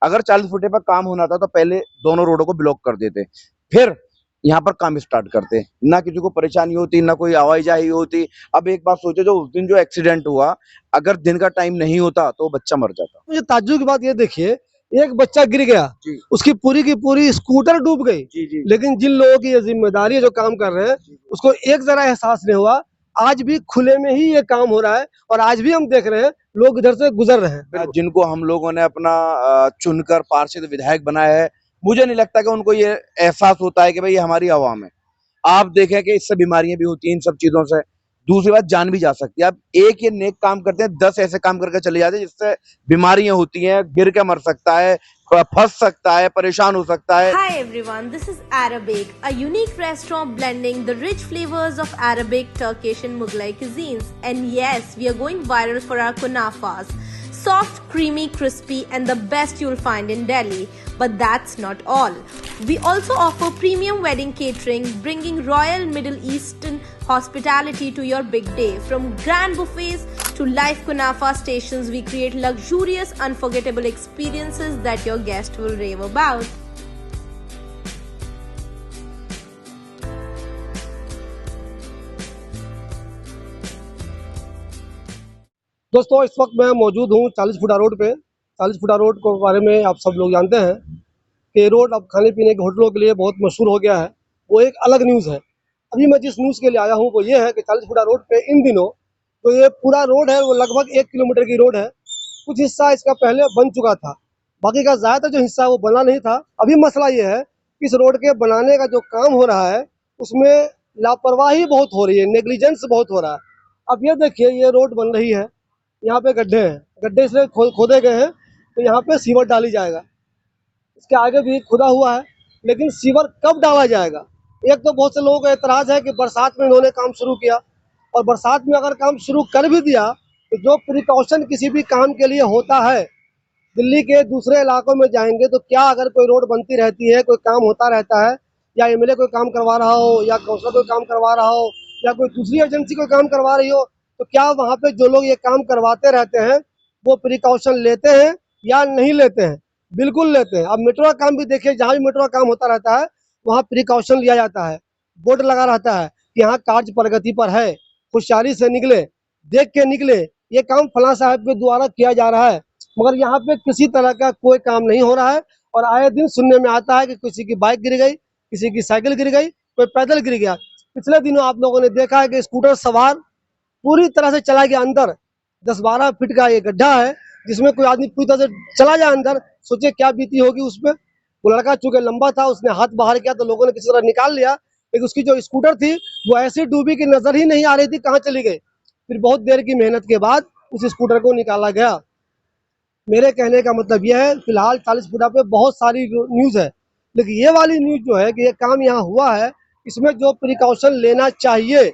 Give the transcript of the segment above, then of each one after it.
अगर 40 फुटे पर काम होना था तो पहले दोनों रोडों को ब्लॉक कर देते, फिर यहाँ पर काम स्टार्ट करते, ना किसी को परेशानी होती, ना कोई आवाजाही होती। अब एक बात सोचो, जो उस दिन जो एक्सीडेंट हुआ, अगर दिन का टाइम नहीं होता तो बच्चा मर जाता। मुझे ताज्जुब की बात ये देखिए, एक बच्चा गिर गया, उसकी पूरी की पूरी स्कूटर डूब गई। जी। लेकिन जिन लोगों की ये जिम्मेदारी है, जो काम कर रहे हैं, उसको एक जरा एहसास नहीं हुआ। आज भी खुले में ही ये काम हो रहा है और आज भी हम देख रहे हैं लोग इधर से गुजर रहे हैं। जिनको हम लोगों ने अपना चुनकर पार्षद विधायक बनाया है, मुझे नहीं लगता कि उनको ये एहसास होता है कि भाई ये हमारी आवाम है। आप देखें कि इससे बीमारियां भी होती हैं इन सब चीजों से। दूसरी बात, जान भी जा सकती है। आप एक ये नेक काम करते हैं, 10 ऐसे काम करके चले जाते हैं जिससे बीमारियां होती हैं, गिर के मर सकता है, फंस सकता है, परेशान हो सकता है। Hi everyone, this is Arabic, a unique restaurant blending the rich flavors of Arabic, Turkish and Mughlai cuisines. And yes, we are going viral for our kunafas. Soft, creamy, crispy and the best you'll find in Delhi. But that's not all. We also offer premium wedding catering, bringing royal Middle Eastern hospitality to your big day. From grand buffets to live kunafa stations, we create luxurious, unforgettable experiences that your guests will rave about. दोस्तों, इस वक्त मैं मौजूद हूँ 40 फुटा road पे। 40 फुटा road के बारे में आप सब लोग जानते हैं कि रोड अब खाने पीने के होटलों के लिए बहुत मशहूर हो गया है। वो एक अलग न्यूज़ है। अभी मैं जिस न्यूज़ के लिए आया हूँ वो ये है कि 40 फुटा रोड पे इन दिनों तो ये पूरा रोड है वो लगभग 1 किलोमीटर की रोड है। कुछ हिस्सा इसका पहले बन चुका था, बाकी का ज़्यादातर जो हिस्सा है वो बना नहीं था। अभी मसला ये है कि इस रोड के बनाने का जो काम हो रहा है उसमें लापरवाही बहुत हो रही है, नेग्लिजेंस बहुत हो रहा है। अब ये देखिए, ये रोड बन रही है, यहाँ पे गड्ढे हैं, गड्ढे इसलिए खोदे गए हैं तो यहाँ पे सीवर डाली जाएगा। इसके आगे भी खुदा हुआ है, लेकिन सीवर कब डाला जाएगा? एक तो बहुत से लोगों का एतराज़ है कि बरसात में इन्होंने काम शुरू किया, और बरसात में अगर काम शुरू कर भी दिया तो जो प्रिकॉशन किसी भी काम के लिए होता है, दिल्ली के दूसरे इलाकों में जाएंगे तो क्या अगर कोई रोड बनती रहती है, कोई काम होता रहता है, या एमएलए कोई काम करवा रहा हो, या काउंसलर कोई काम करवा रहा हो, या कोई दूसरी एजेंसी कोई काम करवा रही हो, तो क्या वहाँ पे जो लोग ये काम करवाते रहते हैं वो प्रिकॉशन लेते हैं या नहीं लेते हैं? बिल्कुल लेते हैं। अब मेट्रो का काम भी देखिए, जहाँ भी मेट्रो का काम होता रहता है वहाँ प्रिकॉशन लिया जाता है, बोर्ड लगा रहता है कि यहाँ कार्य प्रगति पर है, होशियारी से निकले, देख के निकले, ये काम फलां साहब के द्वारा किया जा रहा है। मगर यहाँ पे किसी तरह का कोई काम नहीं हो रहा है, और आए दिन सुनने में आता है कि किसी की बाइक गिर गई, किसी की साइकिल गिर गई, कोई पैदल गिर गया। पिछले दिनों आप लोगों ने देखा है कि स्कूटर सवार पूरी तरह से चला गया अंदर। 10-12 फीट का ये गड्ढा है जिसमें कोई आदमी पूरी तरह से चला जाए अंदर, सोचिए क्या बीती होगी उस पे। वो लड़का चूंकि लंबा था, उसने हाथ बाहर किया तो लोगों ने किसी तरह निकाल लिया, लेकिन उसकी जो स्कूटर थी वो ऐसी डूबी कि नजर ही नहीं आ रही थी कहाँ चली गई। फिर बहुत देर की मेहनत के बाद उस स्कूटर को निकाला गया। मेरे कहने का मतलब यह है, फिलहाल 40 फुटा पे बहुत सारी न्यूज़ है, लेकिन ये वाली न्यूज़ जो है कि ये काम यहाँ हुआ है, इसमें जो प्रिकॉशन लेना चाहिए,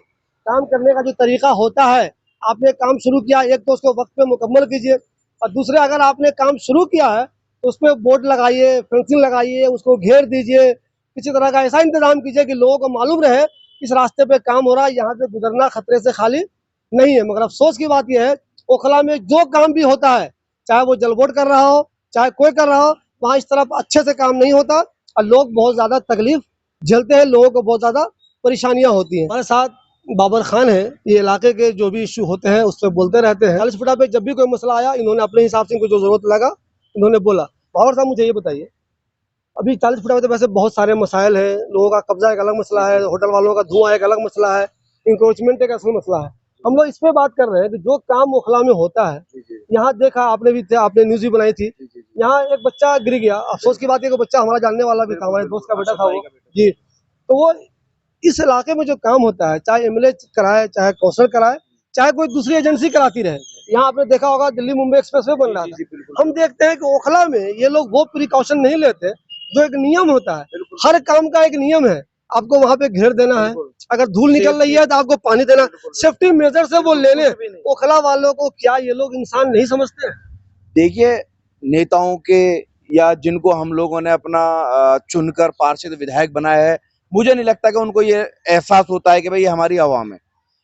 काम करने का जो तरीका होता है, आपने काम शुरू किया, एक तो उसको वक्त पे मुकम्मल कीजिए, और दूसरे अगर आपने काम शुरू किया है तो उस पर बोर्ड लगाइए, फेंसिंग लगाइए, उसको घेर दीजिए, किसी तरह का ऐसा इंतजाम कीजिए कि लोगों को मालूम रहे इस रास्ते पे काम हो रहा है, यहाँ से गुजरना खतरे से खाली नहीं है। मगर अफसोस की बात यह है, ओखला में जो काम भी होता है, चाहे वो जल बोर्ड कर रहा हो, चाहे कोई कर रहा हो, वहाँ इस तरफ अच्छे से काम नहीं होता और लोग बहुत ज़्यादा तकलीफ झेलते हैं, लोगों को बहुत ज़्यादा परेशानियाँ होती हैं। हमारे साथ बाबर खान है, ये इलाके के जो भी इशू होते हैं उस पर बोलते रहते हैं। 40 फुटा पे जब भी कोई मसला आया, इन्होंने अपने हिसाब से इनको जो जरूरत लगा इन्होंने बोला। बाबर साहब, मुझे ये बताइए, अभी 40 फुटा पे तो वैसे बहुत सारे मसाइल हैं, लोगों का कब्जा एक अलग मसला है, होटल वालों का धुआं एक अलग मसला है, इंक्रोचमेंट एक असल मसला है। हम लोग इस पे बात कर रहे हैं कि जो काम ओखला में होता है, यहाँ देखा आपने भी, आपने न्यूज भी बनाई थी, यहाँ एक बच्चा गिर गया। अफसोस की बात है कि बच्चा हमारा जानने वाला भी था, हमारे दोस्त का बेटा था वो जी। तो वो इस इलाके में जो काम होता है, चाहे एमएलए कराए, चाहे कौंसलर कराए, चाहे कोई दूसरी एजेंसी कराती रहे, यहाँ आपने देखा होगा दिल्ली मुंबई एक्सप्रेसवे बन रहा था। हम देखते हैं कि ओखला में ये लोग वो प्रिकॉशन नहीं लेते जो एक नियम होता है। हर काम का एक नियम है, आपको वहाँ पे घेर देना है, अगर धूल निकल रही है तो आपको पानी देना, सेफ्टी मेजर से वो ले लें। ओखला वालों को क्या ये लोग इंसान नहीं समझते? देखिए, नेताओं के या जिनको हम लोगों ने अपना चुनकर पार्षद विधायक बनाया है, मुझे नहीं लगता कि उनको ये एहसास होता है कि भाई ये हमारी आवाम है।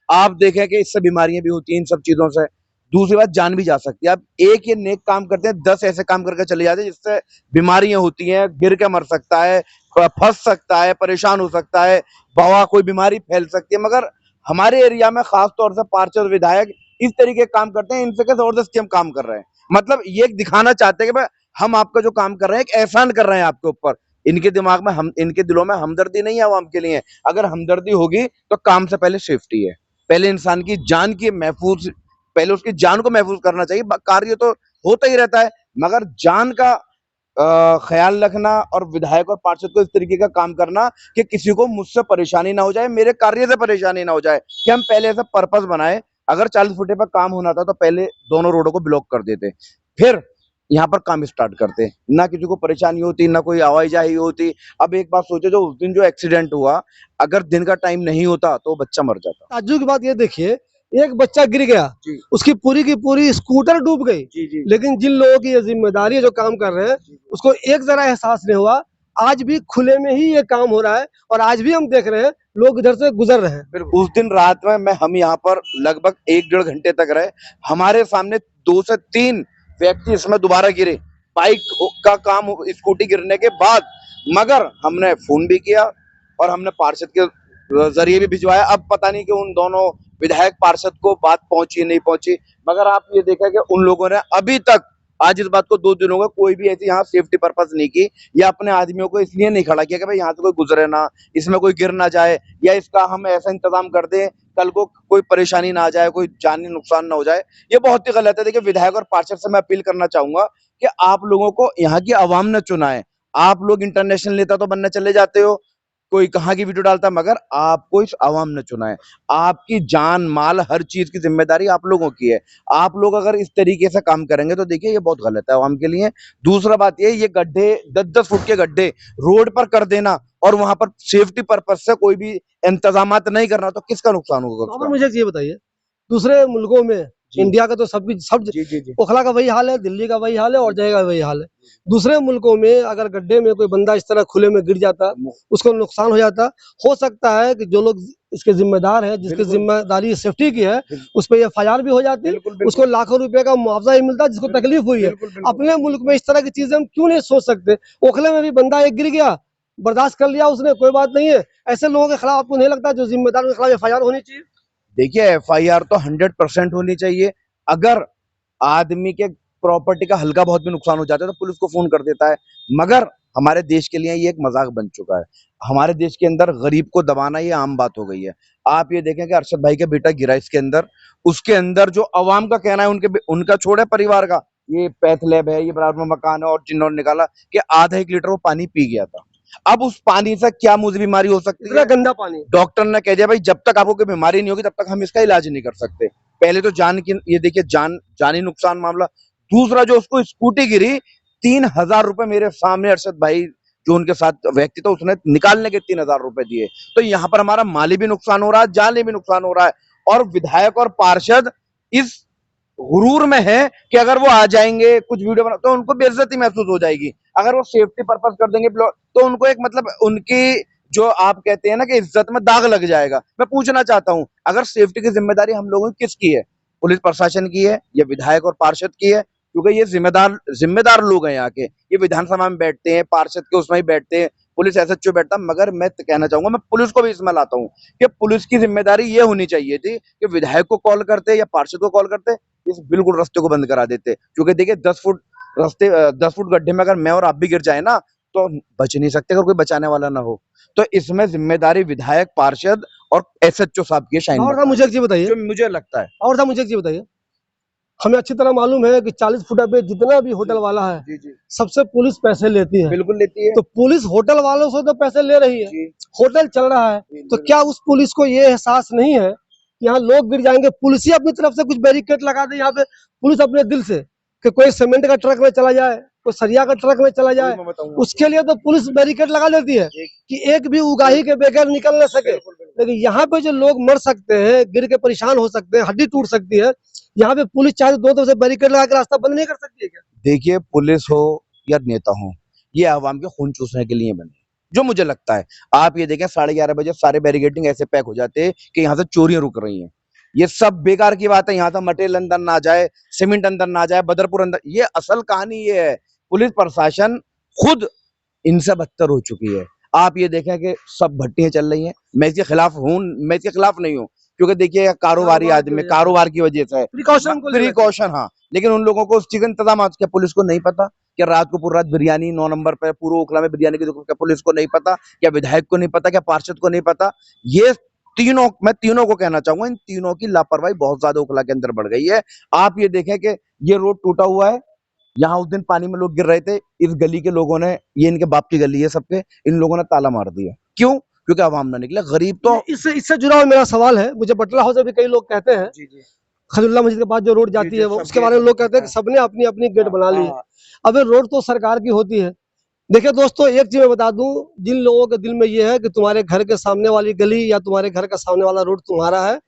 आप देखें कि इससे बीमारियां भी होती हैं इन सब चीजों से। दूसरी बात जान भी जा सकती है। अब एक ये नेक काम करते हैं, 10 ऐसे काम करके चले जाते हैं जिससे बीमारियां होती हैं, गिर के मर सकता है, फंस सकता है, परेशान हो सकता है, बवा कोई बीमारी फैल सकती है। मगर हमारे एरिया में खास तौर से पार्षद विधायक इस तरीके के काम करते हैं, इनसे क्या जबरदस्ती हम काम कर रहे हैं। मतलब ये दिखाना चाहते हैं कि भाई हम आपका जो काम कर रहे हैं एक एहसान कर रहे हैं आपके ऊपर। इनके दिमाग में हम इनके दिलों में हमदर्दी नहीं है आवाम के लिए। अगर हमदर्दी होगी तो काम से पहले सेफ्टी है, पहले इंसान की जान की महफूज, पहले उसकी जान को महफूज करना चाहिए। कार्य तो होता ही रहता है, मगर जान का ख्याल रखना और विधायक और पार्षद को इस तरीके का काम करना कि किसी को मुझसे परेशानी ना हो जाए, मेरे कार्य से परेशानी ना हो जाए, कि हम पहले ऐसा पर्पस बनाए। अगर 40 फुटे पर काम होना था तो पहले दोनों रोडों को ब्लॉक कर देते, फिर यहाँ पर काम स्टार्ट करते, ना किसी को परेशानी होती, ना कोई आवाजाही होती। अब एक बात सोचो, जो उस दिन जो एक्सीडेंट हुआ, अगर दिन का टाइम नहीं होता तो बच्चा मर जाता। ताज्जुब की बात ये देखिए, एक बच्चा गिर गया, जी उसकी पूरी की पूरी स्कूटर डूब गई। जी जी लेकिन जिन लोगों की ये जिम्मेदारी है जो काम कर रहे हैं, उसको एक जरा एहसास नहीं हुआ। आज भी खुले में ही ये काम हो रहा है और आज भी हम देख रहे हैं लोग इधर से गुजर रहे हैं। फिर उस दिन रात में हम यहाँ पर लगभग 1-1.5 घंटे तक रहे। हमारे सामने 2 से 3 व्यक्ति इसमें दोबारा गिरे, बाइक का काम स्कूटी गिरने के बाद। मगर हमने फोन भी किया और हमने पार्षद के जरिए भी भिजवाया। अब पता नहीं कि उन दोनों विधायक पार्षद को बात पहुंची नहीं पहुंची, मगर आप ये देखा कि उन लोगों ने अभी तक, आज इस बात को 2 दिन हो गए, कोई भी ऐसी यहाँ सेफ्टी पर्पस नहीं की, या अपने आदमियों को इसलिए नहीं खड़ा किया कि भाई यहाँ से कोई गुजरे ना, इसमें कोई गिर ना जाए, या इसका हम ऐसा इंतजाम कर दें कल को कोई परेशानी ना आ जाए, कोई जानी नुकसान ना हो जाए। ये बहुत ही गलत है। देखिए, विधायक और पार्षद से मैं अपील करना चाहूंगा कि आप लोगों को यहाँ की आवाम ने चुना है। आप लोग इंटरनेशनल नेता तो बनने चले जाते हो, कोई कहाँ की वीडियो डालता, मगर आपको इस आवाम ने चुना है। आपकी जान माल हर चीज की जिम्मेदारी आप लोगों की है। आप लोग अगर इस तरीके से काम करेंगे तो देखिए ये बहुत गलत है आवाम के लिए। दूसरा बात ये गड्ढे 10-10 फुट के गड्ढे रोड पर कर देना और वहां पर सेफ्टी पर्पज से कोई भी इंतजामात नहीं करना, तो किसका नुकसान होगा अब उसका? मुझे ये बताइए, दूसरे मुल्कों में, जी इंडिया का तो सब जी जी जी ओखला का वही हाल है, दिल्ली का वही हाल है और जगह का वही हाल है। दूसरे मुल्कों में अगर गड्ढे में कोई बंदा इस तरह खुले में गिर जाता, उसको नुकसान हो जाता, हो सकता है कि जो लोग इसके जिम्मेदार हैं, जिसकी बिल्कुल। जिम्मेदारी सेफ्टी की है, उस पर FIR भी हो जाती, बिल्कुल बिल्कुल उसको लाखों रुपए का मुआवजा ही मिलता जिसको तकलीफ हुई है। बिल्कुल बिल्कुल अपने मुल्क में इस तरह की चीजें हम क्यों नहीं सोच सकते? ओखले में भी बंदा एक गिर गया, बर्दाश्त कर लिया उसने, कोई बात नहीं है। ऐसे लोगों के खिलाफ आपको नहीं लगता जो जिम्मेदार उनके खिलाफ FIR होनी चाहिए? देखिए, FIR तो 100% होनी चाहिए। अगर आदमी के प्रॉपर्टी का हल्का बहुत भी नुकसान हो जाता है तो पुलिस को फोन कर देता है, मगर हमारे देश के लिए ये एक मजाक बन चुका है। हमारे देश के अंदर गरीब को दबाना ये आम बात हो गई है। आप ये देखें कि अरशद भाई का बेटा गिरा इसके अंदर, उसके अंदर जो अवाम का कहना है, उनका छोड़े परिवार का, ये पैथलैब है, ये बराबर में मकान है, और जिन्होंने निकाला कि आधा 1 लीटर वो पानी पी गया था। अब उस पानी से क्या मुझे बीमारी हो सकती इतना है? गंदा पानी। डॉक्टर ने कह दिया भाई जब तक आपको कोई बीमारी नहीं होगी तब तक हम इसका इलाज नहीं कर सकते। पहले तो जान की, ये देखिए जानी नुकसान मामला। दूसरा, जो उसको स्कूटी गिरी, 3,000 रुपए मेरे सामने अरशद भाई जो उनके साथ व्यक्ति था उसने निकालने के 3,000 रुपए दिए। तो यहाँ पर हमारा माली भी नुकसान हो रहा है, जानी भी नुकसान हो रहा है। और विधायक और पार्षद इस गुरूर में है कि अगर वो आ जाएंगे कुछ वीडियो बना तो उनको बेइज्जती महसूस हो जाएगी। अगर वो सेफ्टी पर्पस कर देंगे तो उनको एक मतलब उनकी जो आप कहते हैं ना कि इज्जत में दाग लग जाएगा। मैं पूछना चाहता हूं, अगर सेफ्टी की जिम्मेदारी हम लोगों की किसकी है? पुलिस प्रशासन की है या विधायक और पार्षद की है? क्योंकि ये जिम्मेदार लोग हैं यहाँ के। ये विधानसभा में बैठते हैं, पार्षद के उसमें ही बैठते हैं, पुलिस SHO बैठता। मगर मैं कहना चाहूंगा, मैं पुलिस को भी इसमें लाता हूँ कि पुलिस की जिम्मेदारी ये होनी चाहिए थी कि विधायक को कॉल करते या पार्षद को कॉल करते, इस बिल्कुल रास्ते को बंद करा देते। क्योंकि देखिए 10 फुट रास्ते, 10 फुट गड्ढे में अगर मैं और आप भी गिर जाए ना तो बच नहीं सकते अगर कोई बचाने वाला ना हो। तो इसमें जिम्मेदारी विधायक, पार्षद और SHO साहब की शाइन। और मुझे एक चीज बताइए, जो मुझे लगता है, और मुझे एक चीज बताइए, हमें अच्छी तरह मालूम है कि 40 फुट पे जितना भी होटल वाला है, जी जी सबसे पुलिस पैसे लेती है। बिल्कुल लेती है। तो पुलिस होटल वालों से तो पैसे ले रही है, जी होटल चल रहा है, जी, तो क्या उस पुलिस को ये एहसास नहीं है कि यहाँ लोग गिर जाएंगे? पुलिस ही अपनी तरफ से कुछ बैरिकेड लगा दे यहाँ पे, पुलिस अपने दिल से, कि कोई सीमेंट का ट्रक में चला जाए, कोई सरिया का ट्रक में चला जाए, मैं बताऊंगा उसके लिए तो पुलिस बैरिकेड लगा देती है कि एक भी उगाही के बगैर निकल न सके। लेकिन यहाँ पे जो लोग मर सकते हैं, गिर के परेशान हो सकते हैं, हड्डी टूट सकती है, यहाँ पे पुलिस चाहे दो तरफ से बैरिकेड लगा के रास्ता बंद नहीं कर सकती है क्या? देखिए, पुलिस हो या नेता हो, ये आवाम के खून चूसने के लिए बने, जो मुझे लगता है। आप ये देखें 11:30 बजे सारे बैरिकेडिंग ऐसे पैक हो जाते हैं कि यहाँ से चोरियां रुक रही हैं। ये सब बेकार की बात है। यहाँ तो मटेरियल अंदर ना जाए, सीमेंट अंदर ना जाए, बदरपुर अंदर, ये असल कहानी ये है। पुलिस प्रशासन खुद इनसे बदतर हो चुकी है। आप ये देखें कि सब भट्टियां चल रही हैं। मैं इसके खिलाफ हूँ, मैं इसके खिलाफ नहीं हूँ, क्योंकि देखिए कारोबारी आदमी, कारोबार की वजह से, प्रिकॉशन, हाँ, लेकिन उन लोगों को उस चीज का इंतजाम, क्या पुलिस को नहीं पता कि रात को पूरी रात बिरयानी 9 नंबर पे पूरे ओखला में बिरयानी की दुकान, क्या पुलिस को नहीं पता, क्या विधायक को नहीं पता, क्या पार्षद को नहीं पता? ये तीनों, मैं तीनों को कहना चाहूंगा, इन तीनों की लापरवाही बहुत ज्यादा ओखला के अंदर बढ़ गई है। आप ये देखें कि ये रोड टूटा हुआ है, यहाँ उस दिन पानी में लोग गिर रहे थे, इस गली के लोगों ने, ये इनके बाप की गली है सबके, इन लोगों ने ताला मार दिया। क्यों? क्योंकि आवाम ना निकले, गरीब तो। इससे इससे जुड़ा हुआ मेरा सवाल है, मुझे बटला हाउस में भी कई लोग कहते हैं, जी जी खजुल्ला मस्जिद के पास जो रोड जाती है वो, उसके बारे में लोग कहते हैं कि सबने अपनी अपनी गेट बना ली है। अब ये रोड तो सरकार की होती है। देखिए दोस्तों, एक चीज मैं बता दूं, जिन लोगों के दिल में ये है कि तुम्हारे घर के सामने वाली गली या तुम्हारे घर का सामने वाला रोड तुम्हारा है,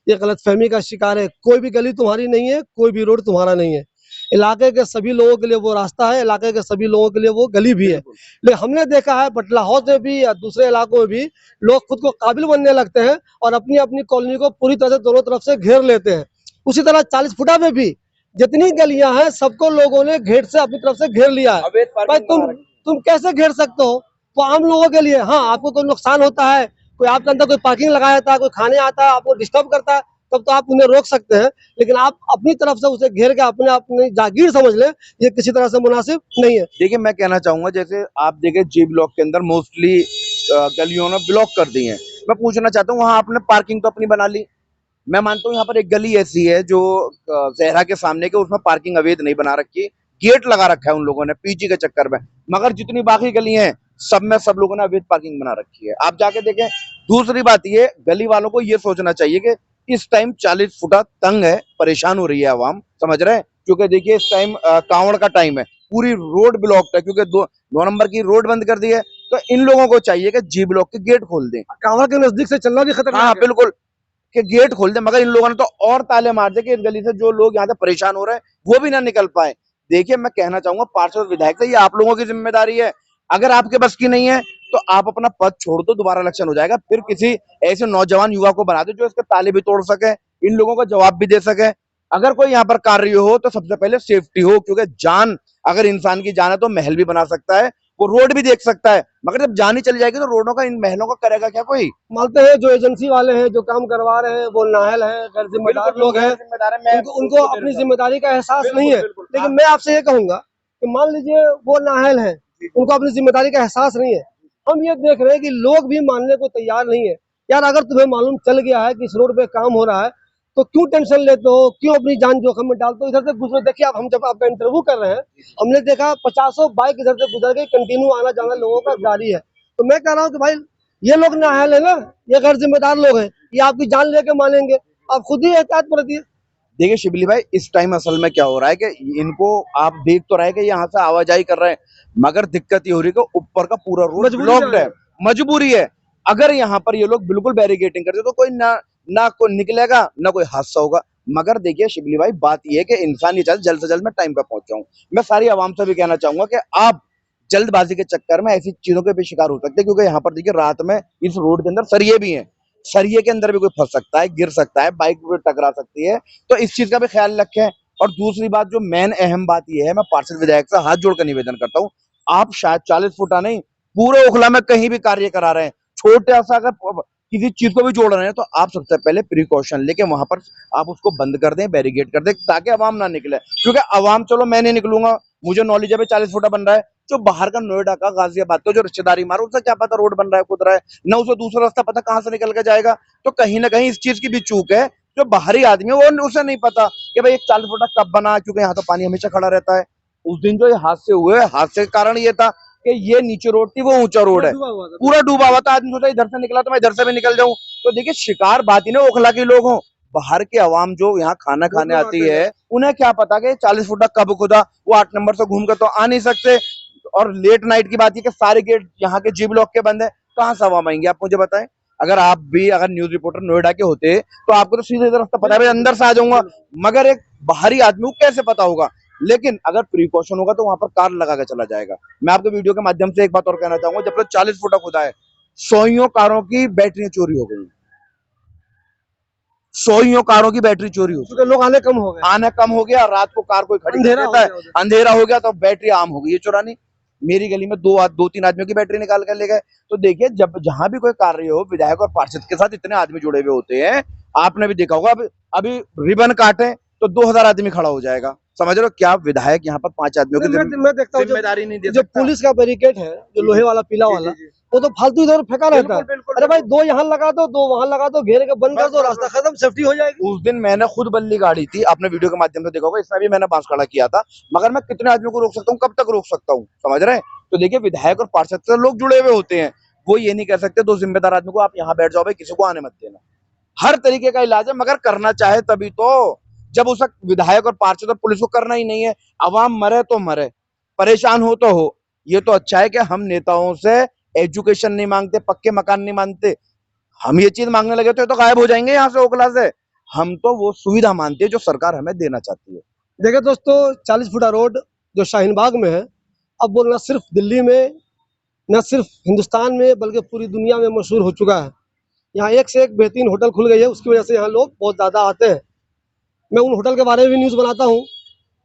ये गलतफहमी का शिकार है। कोई भी गली तुम्हारी नहीं है, कोई भी रोड तुम्हारा नहीं है। इलाके के सभी लोगों के लिए वो रास्ता है, इलाके के सभी लोगों के लिए वो गली भी है। लेकिन हमने देखा है बटला हाउस में भी या दूसरे इलाकों में भी लोग खुद को काबिल बनने लगते हैं और अपनी अपनी कॉलोनी को पूरी तरह से दोनों तरफ से घेर लेते हैं। उसी तरह 40 फुटा में भी जितनी गलियां हैं सबको लोगों ने घेर से अपनी तरफ से घेर लिया है। भाई तुम कैसे घेर सकते हो? तो आम लोगों के लिए, हाँ, आपको कोई नुकसान होता है, कोई आपके अंदर कोई पार्किंग लगाया जाता है, कोई खाने आता है, आपको डिस्टर्ब करता है, तब तो आप उन्हें रोक सकते हैं। लेकिन आप अपनी तरफ से उसे घेर के अपने अपनी जागीर समझ लें, ये किसी तरह से मुनासिब नहीं है। देखिए, मैं कहना चाहूंगा, जैसे आप देखें जी ब्लॉक के अंदर मोस्टली गलियों ने ब्लॉक कर दी है। मैं पूछना चाहता हूँ, वहां आपने पार्किंग तो अपनी बना ली। मैं मानता हूँ यहाँ पर एक गली ऐसी है जो जहरा के सामने के, उसमें पार्किंग अवैध नहीं बना रखी, गेट लगा रखा है उन लोगों ने पीजी के चक्कर में। मगर जितनी बाकी गली हैं सब में सब लोगों ने अवैध पार्किंग बना रखी है। आप जाके देखें। दूसरी बात ये, गली वालों को ये सोचना चाहिए कि इस टाइम 40 फुटा तंग है, परेशान हो रही है आवाम, समझ रहे हैं? क्योंकि देखिए इस टाइम कांवड़ का टाइम है, पूरी रोड ब्लॉक है, क्योंकि दो नंबर की रोड बंद कर दी है। तो इन लोगों को चाहिए कि जी ब्लॉक के गेट खोल दें। कांवड़ के नजदीक से चलना भी खतरनाक हाँ है। बिल्कुल, कि गेट खोल दे। मगर इन लोगों ने तो और ताले मार दे कि इस गली से जो लोग यहाँ से परेशान हो रहे हैं वो भी ना निकल पाए। देखिए, मैं कहना चाहूंगा पार्षद विधायक से, ये आप लोगों की जिम्मेदारी है। अगर आपके बस की नहीं है तो आप अपना पद छोड़ दो, दोबारा इलेक्शन हो जाएगा, फिर किसी ऐसे नौजवान युवा को बना दो जो इसके ताले भी तोड़ सके, इन लोगों का जवाब भी दे सके। अगर कोई यहाँ पर कार्य हो तो सबसे पहले सेफ्टी हो, क्योंकि जान, अगर इंसान की जान है तो महल भी बना सकता है, वो रोड भी देख सकता है। मगर जब जान ही चली जाएगी तो रोडों का, इन महलों का करेगा क्या कोई? मानते हैं जो एजेंसी वाले हैं, जो काम करवा रहे हैं, वो नाअहल हैं, गैर जिम्मेदार लोग हैं, उनको अपनी जिम्मेदारी का एहसास नहीं है। लेकिन मैं आपसे ये कहूंगा कि मान लीजिए वो नाअहल हैं, उनको अपनी जिम्मेदारी का एहसास नहीं है। हम ये देख रहे हैं कि लोग भी मानने को तैयार नहीं है। यार, अगर तुम्हें मालूम चल गया है कि इस रोड पे काम हो रहा है तो क्यों टेंशन लेते हो, क्यों अपनी जान जोखिम में डालते हो? इधर से गुजरो, देखिए आप, हम जब आपका इंटरव्यू कर रहे हैं हमने देखा 50 बाइक इधर से गुजर गई, कंटिन्यू आना जाना लोगों का जारी है। तो मैं कह रहा हूँ कि भाई, ये लोग नाअहल है ना, ये गैर जिम्मेदार लोग हैं, ये आपकी जान लेके मानेंगे, आप खुद ही एहतियात बरतिए। देखिए शिबली भाई, इस टाइम असल में क्या हो रहा है कि इनको, आप देख तो रहे कि यहाँ से आवाजाही कर रहे हैं, मगर दिक्कत ये हो रही है कि ऊपर का पूरा रोड ब्लॉक्ड है, मजबूरी है। अगर यहाँ पर ये लोग बिल्कुल बैरिकेटिंग करते तो कोई ना कोई निकलेगा, ना कोई हादसा होगा। मगर देखिए शिबली भाई, बात ये है कि इंसान ये चाहता जल्द से जल्द मैं टाइम पे पहुंच जाऊं। मैं सारी आवाम से भी कहना चाहूंगा कि आप जल्दबाजी के चक्कर में ऐसी चीजों के भी शिकार हो सकते हैं, क्योंकि यहाँ पर देखिए रात में इस रोड के अंदर सरिये भी हैं, सरिये के अंदर भी कोई फंस सकता है, गिर सकता है, बाइक भी टकरा सकती है। तो इस चीज का भी ख्याल रखें। और दूसरी बात, जो मेन अहम बात यह है, मैं पार्षद विधायक से हाथ जोड़कर निवेदन करता हूँ, आप शायद 40 फुटा नहीं, पूरे ओखला में कहीं भी कार्य करा रहे हैं, छोटा सा अगर किसी चीज को भी जोड़ रहे हैं, तो आप सबसे पहले प्रिकॉशन लेके वहां पर आप उसको बंद कर दें, बैरिकेड कर दें, ताकि अवाम ना निकले। क्योंकि अवाम, चलो मैं नहीं निकलूंगा, मुझे नॉलेज है 40 फुटा बन रहा है, जो बाहर का नोएडा का, गाजियाबाद का जो रिश्तेदारी मारो, उससे क्या पता रोड बन रहा है, खुद रहा है ना, उसे दूसरा रास्ता पता कहां से निकल के जाएगा। तो कहीं ना कहीं इस चीज की भी चूक है। जो बाहरी आदमी है वो, उसे नहीं पता कि भाई एक 40 फुटा कब बना, क्योंकि यहाँ तो पानी हमेशा खड़ा रहता है। उस दिन जो ये हादसे हुए, हादसे का कारण ये था कि ये नीचे रोड थी, वो ऊंचा रोड है, पूरा डूबा हुआ था। आदमी सोचा इधर से निकला तो मैं इधर से भी निकल जाऊं। तो देखिए, शिकार बात ही ना ओखला के लोग हों, बाहर के अवाम जो यहाँ खाना खाने आती है, उन्हें क्या पता कि 40 फुटा कब खुदा, वो 8 नंबर से घूम कर तो आ नहीं सकते। और लेट नाइट की बात है कि सारे गेट यहाँ के जी ब्लॉक के बंद है, कहाँ से अवाम आएंगे? आप मुझे बताएं। अगर आप भी, अगर न्यूज रिपोर्टर नोएडा के होते तो आपको तो सीधे रास्ता पता है, भाई अंदर से आ जाऊंगा। मगर एक बाहरी आदमी को कैसे पता होगा? लेकिन अगर प्रिकॉशन होगा तो वहां पर कार लगा के चला जाएगा। मैं आपके वीडियो के माध्यम से एक बात और कहना चाहूंगा, जब तक 40 फुटा खुदा है, 100 कारों की बैटरियां चोरी हो गई, 100 कारों की बैटरी चोरी हो क्योंकि लोग आने कम हो गए, आना कम हो गया, रात को कार कोई खड़ी कर अंधेरा हो देता है, गया उधर। अंधेरा हो गया तो बैटरी आम हो गई है चुरानी। मेरी गली में दो तीन आदमियों की बैटरी निकाल कर ले गए। तो देखिए, जब जहां भी कोई कार्य हो, विधायक और पार्षद के साथ इतने आदमी जुड़े हुए होते हैं। आपने भी देखा होगा, अभी रिबन काटे तो 2000 आदमी खड़ा हो जाएगा। समझ रहे हो? क्या विधायक यहाँ पर 5 आदमियों की मैं देखता हूँ जिम्मेदारी नहीं दे जो सकता? पुलिस का बैरिकेड है, जो लोहे वाला पीला जी, वाला, जी, जी। वो तो फालतू इधर फेंका रहता है। बिल्कुल, अरे भाई, बिल्कुल। 2 यहाँ लगा दो, 2 वहां लगा दो, घेरे के बंद कर बस, दो, बस, रास्ता बस। खत्म, सेफ्टी हो जाएगी। उस दिन मैंने खुद बल्ली गाड़ी थी, आपने वीडियो के माध्यम से देखा होगा, इसमें भी मैंने बांस खड़ा किया था। मगर मैं कितने आदमियों को रोक सकता हूँ, कब तक रोक सकता हूँ? समझ रहे हैं? तो देखिए, विधायक और पार्षद से लोग जुड़े हुए होते हैं। वो ये नहीं कह सकते 2 जिम्मेदार आदमी को आप यहाँ बैठ जाओ भाई, किसी को आने मत देना। हर तरीके का इलाज है, मगर करना चाहे तभी तो। जब उस वक्त विधायक और पार्षद और पुलिस को करना ही नहीं है, अवाम मरे तो मरे, परेशान हो तो हो। ये तो अच्छा है कि हम नेताओं से एजुकेशन नहीं मांगते, पक्के मकान नहीं मांगते। हम ये चीज मांगने लगे तो गायब हो जाएंगे यहाँ से, ओखला से। हम तो वो सुविधा मानते हैं जो सरकार हमें देना चाहती है। देखिए दोस्तों, 40 फुटा रोड जो शाहीन बाग में है, अब वो न सिर्फ दिल्ली में, न सिर्फ हिंदुस्तान में, बल्कि पूरी दुनिया में मशहूर हो चुका है। यहाँ एक से एक बेहतरीन होटल खुल गई है, उसकी वजह से यहाँ लोग बहुत ज़्यादा आते हैं। मैं उन होटल के बारे में भी न्यूज़ बनाता हूँ।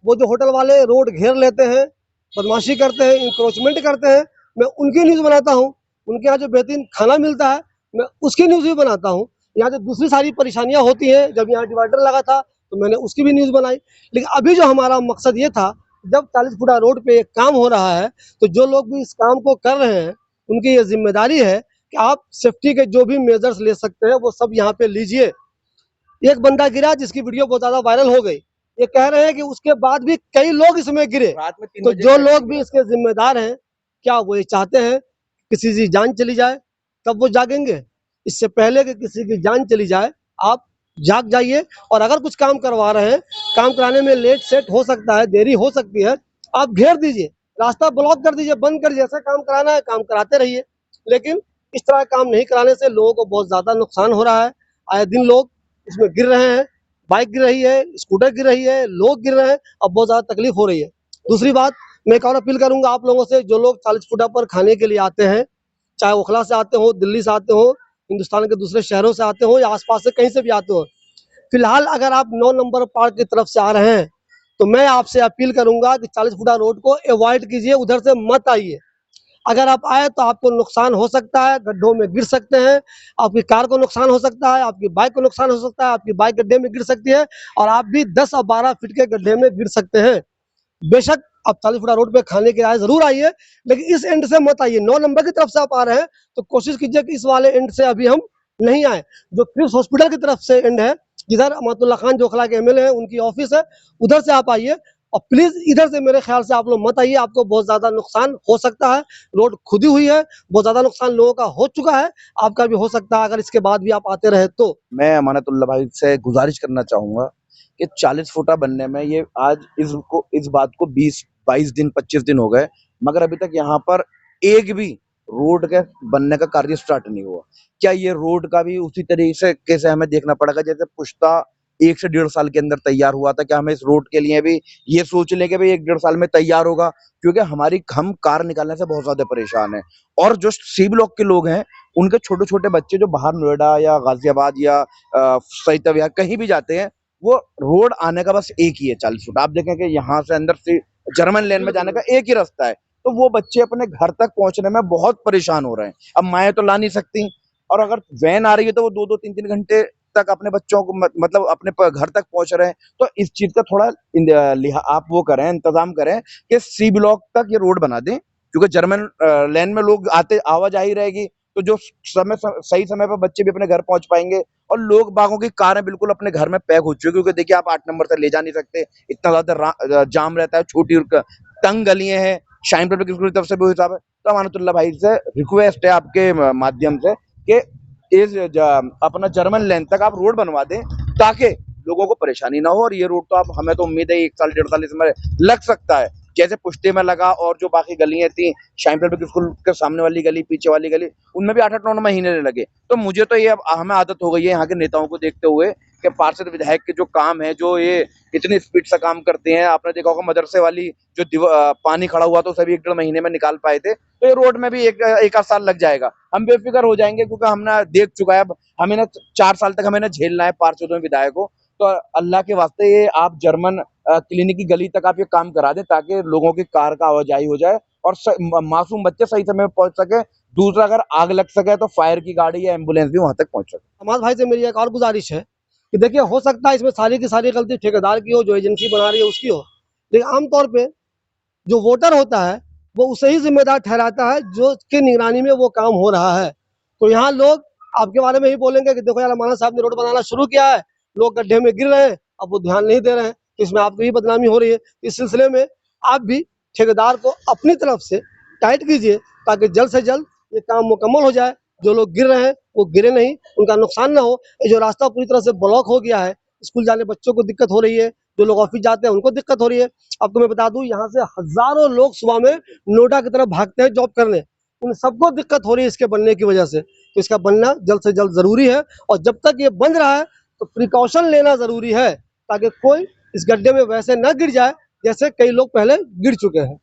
वो जो होटल वाले रोड घेर लेते हैं, बदमाशी करते हैं, इंक्रोचमेंट करते हैं, मैं उनकी न्यूज़ बनाता हूँ। उनके यहाँ जो बेहतरीन खाना मिलता है, मैं उसकी न्यूज़ भी बनाता हूँ। यहाँ जो दूसरी सारी परेशानियाँ होती हैं, जब यहाँ डिवाइडर लगा था तो मैंने उसकी भी न्यूज़ बनाई। लेकिन अभी जो हमारा मकसद ये था, जब 40 फुटा रोड पे एक काम हो रहा है, तो जो लोग भी इस काम को कर रहे हैं, उनकी ये जिम्मेदारी है कि आप सेफ्टी के जो भी मेजर्स ले सकते हैं, वो सब यहाँ पे लीजिए। एक बंदा गिरा जिसकी वीडियो बहुत ज्यादा वायरल हो गई। ये कह रहे हैं कि उसके बाद भी कई लोग इसमें गिरे। रात में 3 तो बजे जो लोग भी इसके जिम्मेदार हैं, क्या वो ये चाहते हैं किसी की जान चली जाए तब वो जागेंगे? इससे पहले कि किसी की जान चली जाए, आप जाग जाइए। और अगर कुछ काम करवा रहे हैं, काम कराने में लेट सेट हो सकता है, देरी हो सकती है, आप घेर दीजिए, रास्ता ब्लॉक कर दीजिए, बंद कर दीजिए। जैसे काम कराना है काम कराते रहिए, लेकिन इस तरह काम नहीं कराने से लोगों को बहुत ज्यादा नुकसान हो रहा है। आए दिन लोग इसमें गिर रहे हैं, बाइक गिर रही है, स्कूटर गिर रही है, लोग गिर रहे हैं, अब बहुत ज़्यादा तकलीफ हो रही है। दूसरी बात, मैं एक और अपील करूंगा आप लोगों से, जो लोग 40 फुटा पर खाने के लिए आते हैं, चाहे ओखला से आते हो, दिल्ली से आते हो, हिंदुस्तान के दूसरे शहरों से आते हो, या आसपास से कहीं से भी आते हो, फिलहाल अगर आप 9 नंबर पार्क की तरफ से आ रहे हैं, तो मैं आपसे अपील करूंगा कि 40 फुटा रोड को अवॉइड कीजिए, उधर से मत आइए। अगर आप आए तो आपको नुकसान हो सकता है, गड्ढों में गिर सकते हैं, आपकी कार को नुकसान हो सकता है, आपकी बाइक को नुकसान हो सकता है, आपकी बाइक गड्ढे में गिर सकती है, और आप भी 10 और 12 फीट के गड्ढे में गिर सकते हैं। बेशक आप 40 फुटा रोड पे खाने के लिए जरूर आइए, लेकिन इस एंड से मत आइए। 9 नंबर की तरफ से आप आ रहे हैं तो कोशिश कीजिए कि इस वाले एंड से अभी हम नहीं आए। जो क्रिप्स हॉस्पिटल की तरफ से एंड है, जिधर अमातुल्ला खान जो ओखला के एमएलए है, उनकी ऑफिस है, उधर से आप आइए। और प्लीज इधर से मेरे ख्याल से आप लोग मत आइए, आपको बहुत ज्यादा नुकसान हो सकता है। रोड खुदी हुई है, बहुत ज्यादा नुकसान लोगों का हो चुका है, आपका भी हो सकता है अगर इसके बाद भी आप आते रहे तो। मैं अमानतुल्लाह भाई से गुजारिश करना चाहूंगा कि 40 फुटा बनने में ये आज इस बात को 20-22 दिन 25 दिन हो गए, मगर अभी तक यहाँ पर एक भी रोड के बनने का कार्य स्टार्ट नहीं हुआ। क्या ये रोड का भी उसी तरीके से हमें देखना पड़ेगा जैसे पुश्ता 1 से 1.5 साल के अंदर तैयार हुआ था? क्या हमें इस रोड के लिए भी ये सोच ले कि भाई 1-1.5 साल में तैयार होगा? क्योंकि हम कार निकालने से बहुत ज्यादा परेशान है। और जो सी ब्लॉक के लोग हैं, उनके छोटे छोटे बच्चे जो बाहर नोएडा या गाजियाबाद या सैतव या कहीं भी जाते हैं, वो रोड आने का बस एक ही है 40 फुट। आप देखें कि यहाँ से अंदर से जर्मन लेन में जाने का एक ही रास्ता है। तो वो बच्चे अपने घर तक पहुंचने में बहुत परेशान हो रहे हैं। अब माएँ तो ला नहीं सकती, और अगर वैन आ रही है तो वो 2-2 3-3 घंटे तक अपने बच्चों को मतलब अपने घर तक पहुंच रहे हैं। तो इस चीज का थोड़ा आप वो करें, इंतजाम करें कि सी ब्लॉक तक ये रोड बना दें, क्योंकि जर्मन लेन में लोग आते आवाजाही रहेगी, तो जो सही समय पर बच्चे भी अपने घर पहुंच पाएंगे। और लोग बागों की कारें बिल्कुल अपने घर में पैक हो चुकी है, क्योंकि देखिए आप 8 नंबर से ले जा नहीं सकते, इतना ज्यादा जाम रहता है, छोटी और तंग गलियां हैं, शाइन पब्लिक स्कूल की तरफ से भी हिसाब है। तो अमानतुल्ला भाई से रिक्वेस्ट है आपके माध्यम से कि अपना जर्मन लेन तक आप रोड बनवा दें, ताकि लोगों को परेशानी ना हो। और ये रोड तो आप हमें तो उम्मीद है 1 साल 1.5 साल इसमें लग सकता है, जैसे पुश्ते में लगा, और जो बाकी गलियां थी शाइन पब्लिक स्कूल के सामने वाली गली, पीछे वाली गली, उनमें भी 8-8-9 महीने लगे। तो मुझे तो ये अब हमें आदत हो गई है यहाँ के नेताओं को देखते हुए के पार्षद विधायक के जो काम है, जो ये इतनी स्पीड से काम करते हैं। आपने देखा होगा मदरसे वाली जो पानी खड़ा हुआ तो सभी 1-1.5 महीने में निकाल पाए थे, तो ये रोड में भी एक आध साल लग जाएगा। हम बेफिक्र हो जाएंगे क्योंकि हमने देख चुका है। अब हमें ना 4 साल तक हमें ना झेलना है पार्षदों विधायकों। तो अल्लाह के वास्ते ये आप जर्मन क्लिनिक की गली तक आप ये काम करा दें ताकि लोगों की कार का आवाजाही हो जाए और मासूम बच्चे सही समय में पहुंच सके। दूसरा, अगर आग लग सके तो फायर की गाड़ी या एम्बुलेंस भी वहां तक पहुंच सके। समाज भाई से मेरी एक और गुजारिश है कि देखिए, हो सकता है इसमें सारी की सारी गलती ठेकेदार की हो, जो एजेंसी बना रही है उसकी हो, लेकिन आमतौर पे जो वोटर होता है वो उसे ही जिम्मेदार ठहराता है जो की निगरानी में वो काम हो रहा है। तो यहाँ लोग आपके बारे में ही बोलेंगे कि देखो यार, अमाना साहब ने रोड बनाना शुरू किया है, लोग गड्ढे में गिर रहे हैं, अब वो ध्यान नहीं दे रहे हैं, तो इसमें आपकी ही बदनामी हो रही है। इस सिलसिले में आप भी ठेकेदार को अपनी तरफ से टाइट कीजिए ताकि जल्द से जल्द ये काम मुकम्मल हो जाए। जो लोग गिर रहे हैं वो गिरे नहीं, उनका नुकसान ना हो। ये जो रास्ता पूरी तरह से ब्लॉक हो गया है, स्कूल जाने बच्चों को दिक्कत हो रही है, जो लोग ऑफिस जाते हैं उनको दिक्कत हो रही है। आपको मैं बता दूं, यहाँ से हजारों लोग सुबह में नोएडा की तरफ भागते हैं जॉब करने, उन सबको दिक्कत हो रही है इसके बनने की वजह से। तो इसका बनना जल्द से जल्द जरूरी है, और जब तक ये बन रहा है तो प्रिकॉशन लेना जरूरी है ताकि कोई इस गड्ढे में वैसे न गिर जाए जैसे कई लोग पहले गिर चुके हैं।